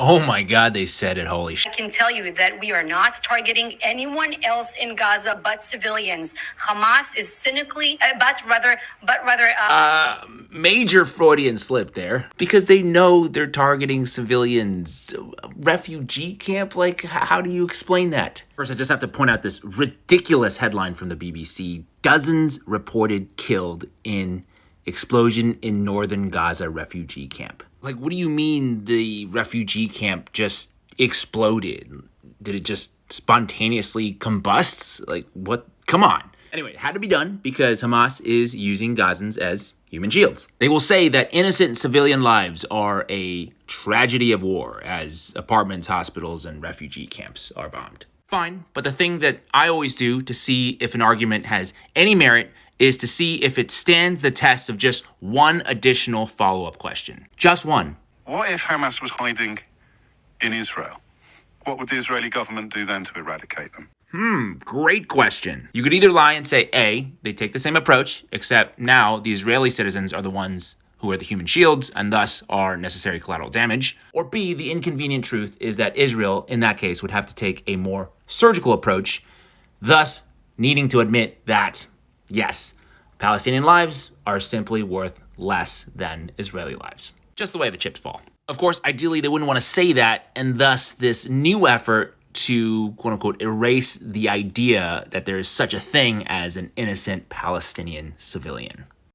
Oh my God, they said it. Holy I shit. can tell you that we are not targeting anyone else in Gaza but civilians. Hamas is cynically, Major Freudian slip there. Because they know they're targeting civilians. Refugee camp? Like, how do you explain that? First, I just have to point out this ridiculous headline from the BBC. Dozens reported killed in explosion in northern Gaza refugee camp. Like, what do you mean the refugee camp just exploded? Did it just spontaneously combust? Like, what? Come on. Anyway, it had to be done because Hamas is using Gazans as human shields. They will say that innocent civilian lives are a tragedy of war as apartments, hospitals, and refugee camps are bombed. Fine, but the thing that I always do to see if an argument has any merit is to see if it stands the test of just one additional follow-up question. Just one. What if Hamas was hiding in Israel? What would the Israeli government do then to eradicate them? Great question. You could either lie and say, A, they take the same approach, except now the Israeli citizens are the ones who are the human shields and thus are necessary collateral damage. Or B, the inconvenient truth is that Israel, in that case, would have to take a more surgical approach, thus needing to admit that, yes, Palestinian lives are simply worth less than Israeli lives. Just the way the chips fall. Of course, ideally, they wouldn't want to say that, and thus this new effort to, quote unquote, erase the idea that there is such a thing as an innocent Palestinian civilian.